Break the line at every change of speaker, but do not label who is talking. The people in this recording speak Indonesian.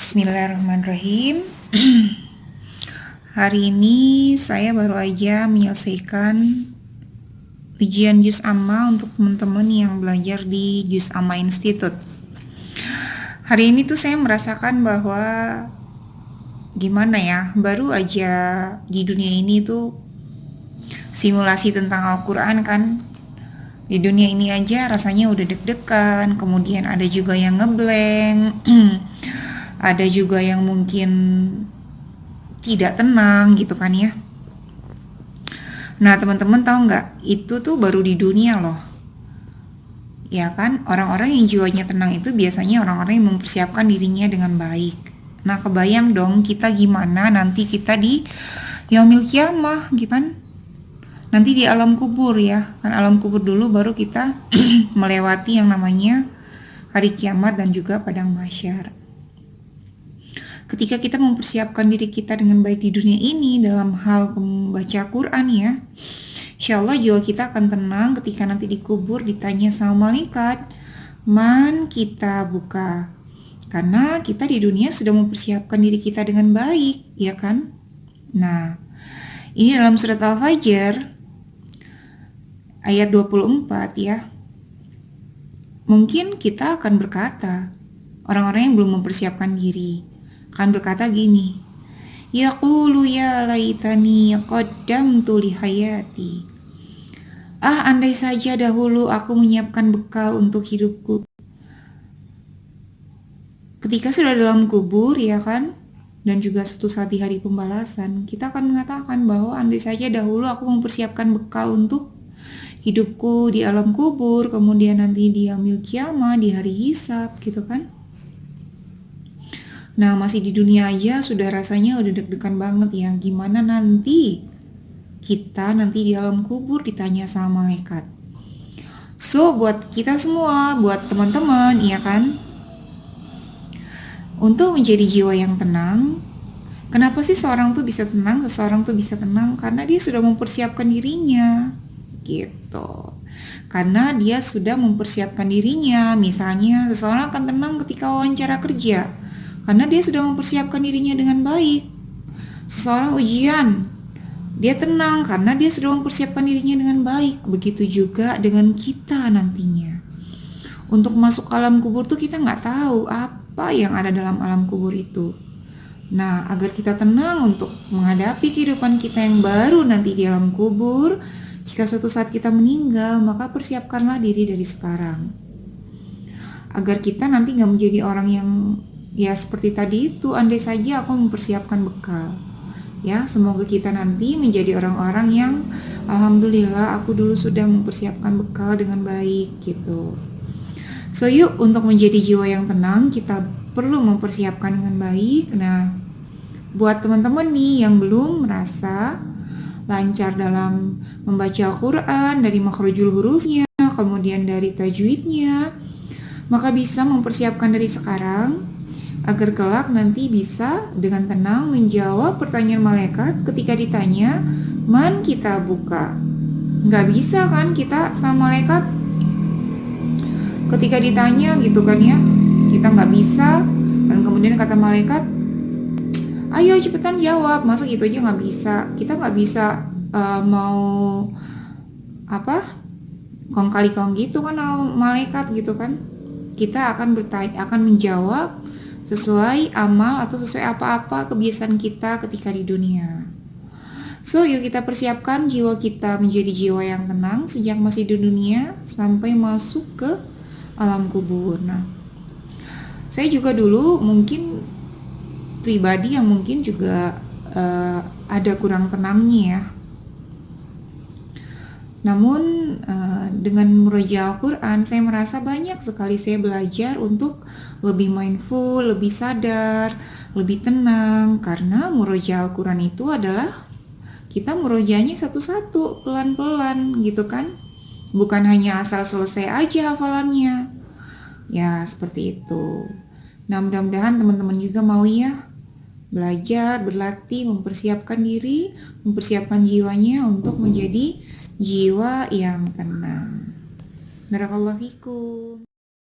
Bismillahirrahmanirrahim. Hari ini saya baru aja menyelesaikan ujian Juz Amma untuk teman-teman yang belajar di Juz Amma Institute. Hari ini tuh saya merasakan bahwa gimana ya, baru aja di dunia ini tuh simulasi tentang Al-Quran kan. Di dunia ini aja rasanya udah deg-degan, kemudian ada juga yang ngeblank, ada juga yang mungkin tidak tenang gitu kan ya. Nah teman-teman tahu nggak, itu tuh baru di dunia loh. Ya kan, orang-orang yang jiwanya tenang itu biasanya orang-orang yang mempersiapkan dirinya dengan baik. Nah kebayang dong kita gimana nanti kita di yaumil kiamah gitu kan. Nanti di alam kubur ya, kan alam kubur dulu baru kita melewati yang namanya hari kiamat dan juga padang mahsyar. Ketika kita mempersiapkan diri kita dengan baik di dunia ini dalam hal membaca Quran ya, insya Allah jiwa kita akan tenang ketika nanti dikubur ditanya sama malaikat, man kita buka. Karena kita di dunia sudah mempersiapkan diri kita dengan baik, ya kan? Nah, ini dalam surat Al-Fajr ayat 24 ya. Mungkin kita akan berkata, orang-orang yang belum mempersiapkan diri akan berkata gini, yaqulu ya laitani qaddamtu li hayati. Andai saja dahulu aku menyiapkan bekal untuk hidupku. Ketika sudah dalam kubur ya kan, dan juga suatu saat di hari pembalasan, kita akan mengatakan bahwa andai saja dahulu aku mempersiapkan bekal untuk hidupku di alam kubur, kemudian nanti di yaumil kiamah, di hari hisab gitu kan. Nah masih di dunia aja sudah rasanya udah deg-degan banget ya, gimana nanti kita nanti di alam kubur ditanya sama malaikat. So buat kita semua, buat teman-teman ya kan, untuk menjadi jiwa yang tenang, kenapa sih seseorang tuh bisa tenang? Karena dia sudah mempersiapkan dirinya gitu. Karena dia sudah mempersiapkan dirinya. Misalnya seseorang akan tenang ketika wawancara kerja karena dia sudah mempersiapkan dirinya dengan baik. Seseorang ujian, dia tenang karena dia sudah mempersiapkan dirinya dengan baik. Begitu juga dengan kita nantinya. Untuk masuk alam kubur tuh kita nggak tahu apa yang ada dalam alam kubur itu. Nah, agar kita tenang untuk menghadapi kehidupan kita yang baru nanti di alam kubur, jika suatu saat kita meninggal, maka persiapkanlah diri dari sekarang. Agar kita nanti gak menjadi orang yang ya seperti tadi itu, andai saja aku mempersiapkan bekal. Ya, semoga kita nanti menjadi orang-orang yang alhamdulillah aku dulu sudah mempersiapkan bekal dengan baik gitu. So yuk, untuk menjadi jiwa yang tenang, kita perlu mempersiapkan dengan baik. Nah, buat teman-teman nih yang belum merasa lancar dalam membaca Al-Quran dari makhrajul hurufnya, kemudian dari tajwidnya, maka bisa mempersiapkan dari sekarang agar kelak nanti bisa dengan tenang menjawab pertanyaan malaikat ketika ditanya man kita buka. Nggak bisa kan kita sama malaikat ketika ditanya gitu kan ya, kita nggak bisa. Dan kemudian kata malaikat, ayo cepetan jawab, masa gitu aja nggak bisa. Kita nggak bisa mau apa kong kali kong gitu kan malaikat gitu kan. Kita akan bertanya, akan menjawab sesuai amal atau sesuai apa-apa kebiasaan kita ketika di dunia. So yuk kita persiapkan jiwa kita menjadi jiwa yang tenang sejak masih di dunia sampai masuk ke alam kubur. Nah, saya juga dulu mungkin pribadi yang mungkin juga ada kurang tenangnya ya. Namun dengan meroja Al-Quran saya merasa banyak sekali saya belajar untuk lebih mindful, lebih sadar, lebih tenang. Karena meroja Al-Quran itu adalah kita merojanya satu-satu, pelan-pelan gitu kan. Bukan hanya asal selesai aja hafalannya. Ya seperti itu. Nah mudah-mudahan teman-teman juga mau ya belajar, berlatih, mempersiapkan diri, mempersiapkan jiwanya untuk menjadi jiwa yang tenang. Barakallahu fikum.